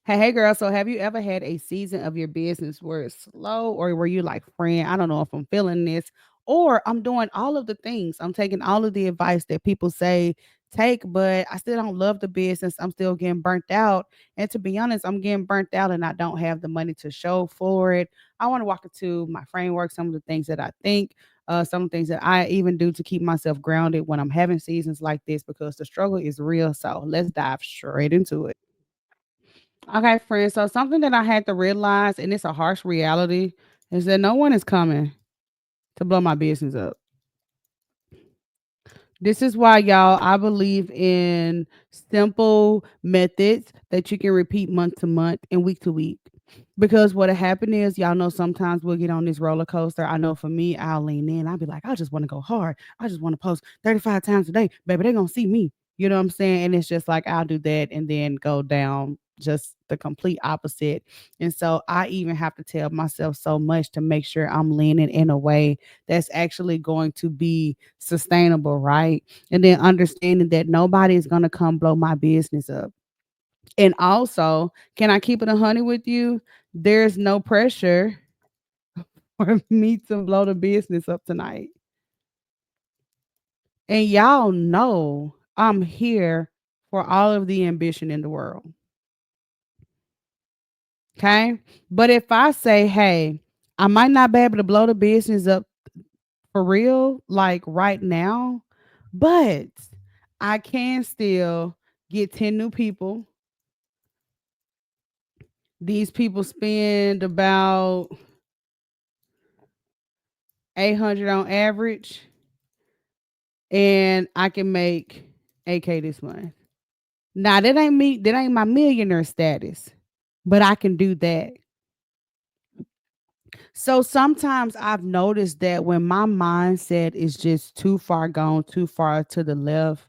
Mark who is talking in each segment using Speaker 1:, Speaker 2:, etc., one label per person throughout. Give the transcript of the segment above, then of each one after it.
Speaker 1: Hey, girl. So, have you ever had a season of your business where it's slow, or were you like, friend, I don't know if I'm feeling this, or I'm doing all of the things, I'm taking all of the advice that people say take, but I still don't love the business. I'm still getting burnt out. And to be honest, I'm getting burnt out and I don't have the money to show for it. I want to walk into my framework, some of the things that I think, some of the things that I even do to keep myself grounded when I'm having seasons like this because the struggle is real. So, let's dive straight into it. Okay, friends. So something that I had to realize, and it's a harsh reality, is that no one is coming to blow my business up. This is why, y'all, I believe in simple methods that you can repeat month to month and week to week. Because what'll happen is, y'all know sometimes we'll get on this roller coaster. I know for me, I'll lean in. I'll be like, I just want to go hard. I just want to post 35 times a day. Baby, they're going to see me. You know what I'm saying? And it's just like, I'll do that and then go down just the complete opposite. And so I even have to tell myself so much to make sure I'm leaning in a way that's actually going to be sustainable, right? And then understanding that nobody is going to come blow my business up. And also, can I keep it 100 with you? There's no pressure for me to blow the business up tonight. And y'all know I'm here for all of the ambition in the world. Okay. But if I say, hey, I might not be able to blow the business up for real, like right now, but I can still get 10 new people. These people spend about 800 on average, and I can make 8K this month. Now that ain't me, that ain't my millionaire status, but I can do that. So sometimes I've noticed that when my mindset is just too far gone, too far to the left,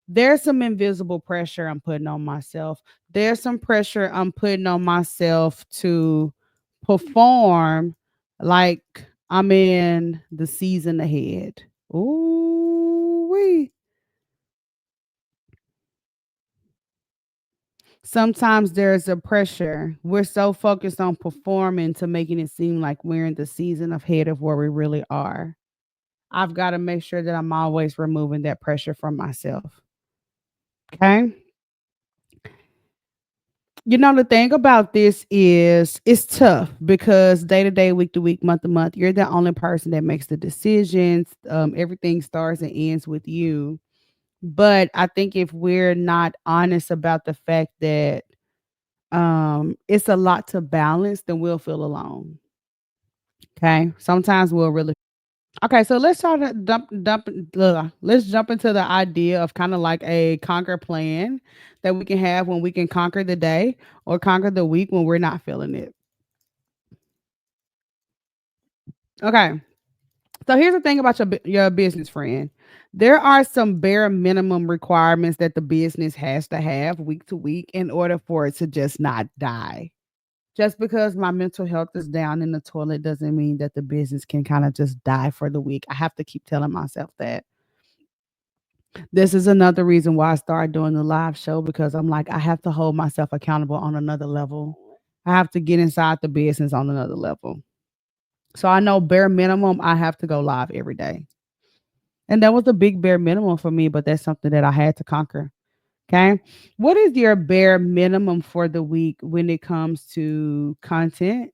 Speaker 1: there's some invisible pressure I'm putting on myself. There's some pressure I'm putting on myself to perform like I'm in the season ahead. Ooh, wee. Sometimes there's a pressure. We're so focused on performing to making it seem like we're in the season ahead of where we really are. I've got to make sure that I'm always removing that pressure from myself. Okay. The thing about this is it's tough because day to day, week to week, month to month, you're the only person that makes the decisions. Everything starts and ends with you. But I think if we're not honest about the fact that it's a lot to balance, then we'll feel alone. Okay. Sometimes we'll really. Okay, so let's try to let's jump into the idea of kind of like a conquer plan that we can have when we can conquer the day or conquer the week when we're not feeling it. Okay. So here's the thing about your business friend. There are some bare minimum requirements that the business has to have week to week in order for it to just not die. Just because my mental health is down in the toilet doesn't mean that the business can kind of just die for the week. I have to keep telling myself that. This is another reason why I started doing the live show because I'm like, I have to hold myself accountable on another level. I have to get inside the business on another level. So I know bare minimum, I have to go live every day. And that was a big bare minimum for me, but that's something that I had to conquer. Okay. What is your bare minimum for the week when it comes to content?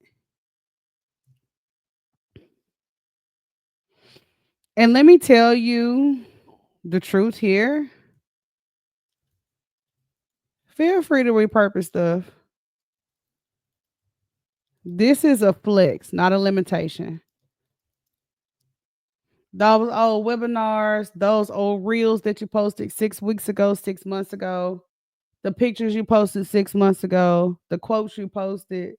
Speaker 1: And let me tell you the truth here. Feel free to repurpose stuff. This is a flex, not a limitation. Those old webinars, those old reels that you posted 6 weeks ago, 6 months ago, the pictures you posted 6 months ago, the quotes you posted,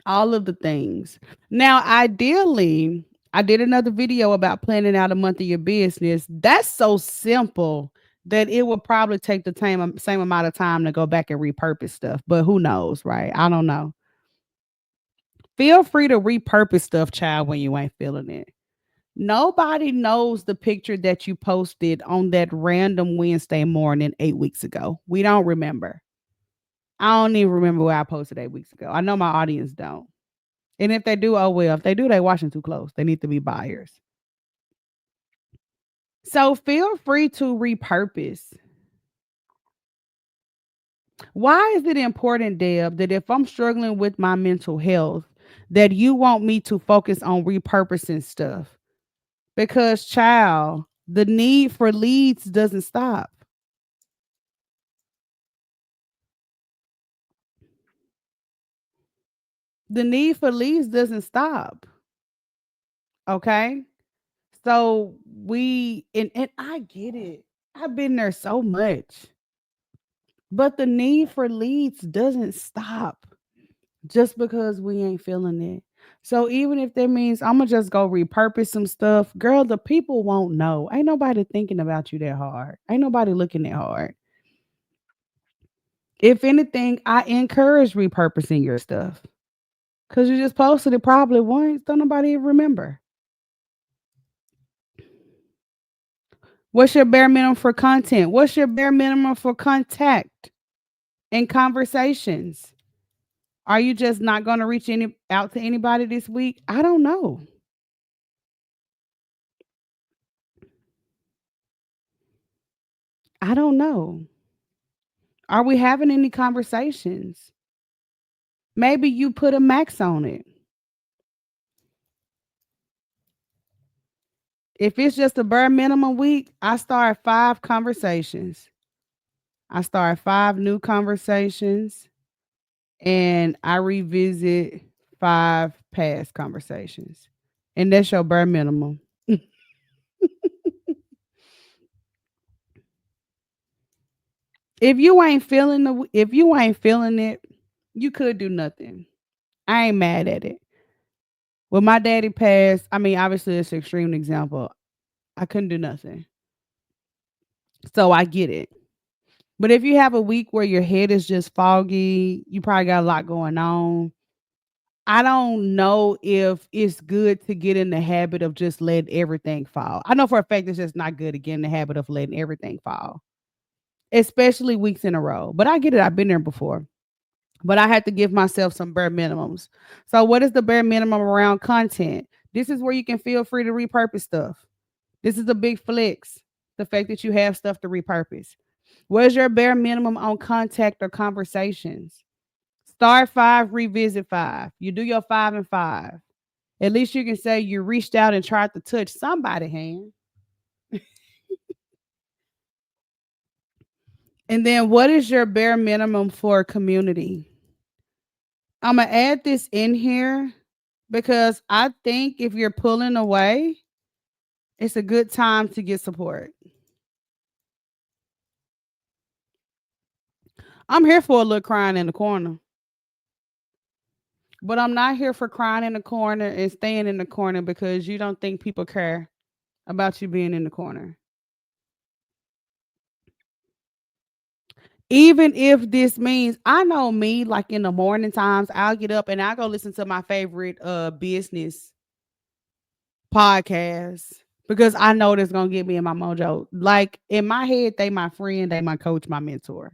Speaker 1: all of the things. Now, ideally, I did another video about planning out a month of your business. That's so simple that it would probably take the same amount of time to go back and repurpose stuff. But who knows, right? I don't know. Feel free to repurpose stuff, child, when you ain't feeling it. Nobody knows the picture that you posted on that random Wednesday morning 8 weeks ago. We don't remember. I don't even remember where I posted 8 weeks ago. I know my audience don't. And if they do, oh well. If they do, they watching too close. They need to be buyers. So feel free to repurpose. Why is it important, Deb, that if I'm struggling with my mental health, that you want me to focus on repurposing stuff? Because, child, the need for leads doesn't stop. The need for leads doesn't stop. Okay. So and I get it. I've been there so much. But the need for leads doesn't stop just because we ain't feeling it. So even if that means I'm gonna just go repurpose some stuff, girl, the people won't know. Ain't nobody thinking about you that hard. Ain't nobody looking that hard. If anything, I encourage repurposing your stuff because you just posted it probably once. Don't nobody even remember. What's your bare minimum for content? What's your bare minimum for contact and conversations? Are you just not going to reach any out to anybody this week? I don't know. I don't know. Are we having any conversations? Maybe you put a max on it. If it's just a bare minimum week, I start 5 conversations. I start 5 new conversations and I revisit 5 past conversations. And that's your bare minimum. If you ain't feeling it, you could do nothing. I ain't mad at it. When my daddy passed, I mean, obviously it's an extreme example. I couldn't do nothing. So I get it. But if you have a week where your head is just foggy, you probably got a lot going on. I don't know if it's good to get in the habit of just letting everything fall. I know for a fact it's just not good to get in the habit of letting everything fall, especially weeks in a row. But I get it. I've been there before. But I had to give myself some bare minimums. So, what is the bare minimum around content? This is where you can feel free to repurpose stuff. This is a big flex. The fact that you have stuff to repurpose. Where's your bare minimum on contact or conversations? Start 5, revisit 5. You do your 5 and 5. At least you can say you reached out and tried to touch somebody's hand. And then what is your bare minimum for community? I'm going to add this in here because I think if you're pulling away, it's a good time to get support. I'm here for a little crying in the corner, but I'm not here for crying in the corner and staying in the corner because you don't think people care about you being in the corner. Even if this means I know me, like in the morning times, I'll get up and I'll go listen to my favorite business podcast because I know that's gonna get me in my mojo. Like in my head, they my friend, they my coach, my mentor.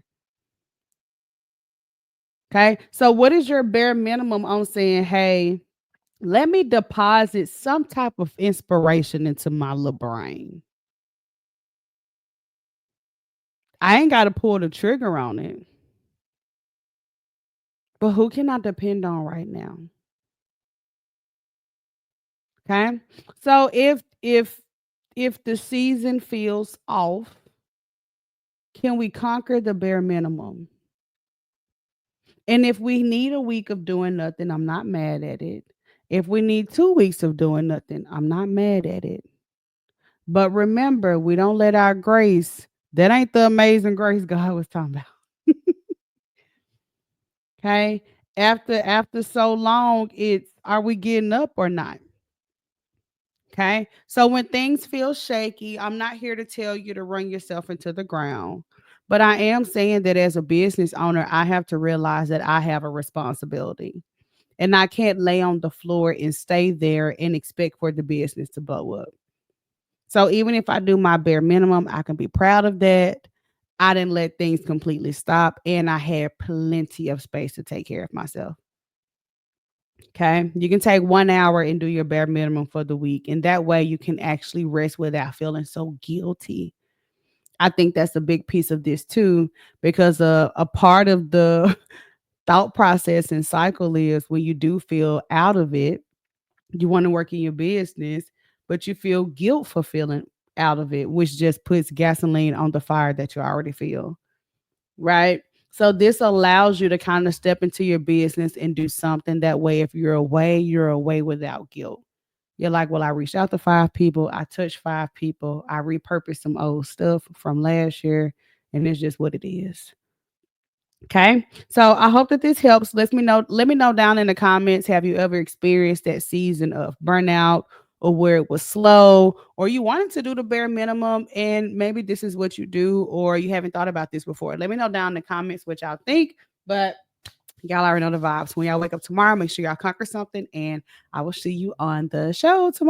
Speaker 1: Okay. So what is your bare minimum on saying, hey, let me deposit some type of inspiration into my little brain? I ain't gotta pull the trigger on it. But who can I depend on right now? Okay. So if the season feels off, can we conquer the bare minimum? And if we need a week of doing nothing, I'm not mad at it. If we need 2 weeks of doing nothing, I'm not mad at it. But remember, we don't let our grace, that ain't the amazing grace God was talking about. Okay. After so long, it's are we getting up or not? Okay. So when things feel shaky, I'm not here to tell you to run yourself into the ground. But I am saying that as a business owner, I have to realize that I have a responsibility. And I can't lay on the floor and stay there and expect for the business to blow up. So even if I do my bare minimum, I can be proud of that. I didn't let things completely stop, and I had plenty of space to take care of myself. Okay. You can take 1 hour and do your bare minimum for the week. And that way you can actually rest without feeling so guilty. I think that's a big piece of this too, because a part of the thought process and cycle is when you do feel out of it, you want to work in your business, but you feel guilt for feeling out of it, which just puts gasoline on the fire that you already feel. Right? So this allows you to kind of step into your business and do something that way. If you're away without guilt. You're like, well, I reached out to 5 people, I touched 5 people, I repurposed some old stuff from last year, and it's just what it is. Okay. So I hope that this helps. Let me know down in the comments. Have you ever experienced that season of burnout or where it was slow or you wanted to do the bare minimum and maybe this is what you do or you haven't thought about this before? Let me know down in the comments what y'all think. But y'all already know the vibes. When y'all wake up tomorrow, make sure y'all conquer something and I will see you on the show tomorrow.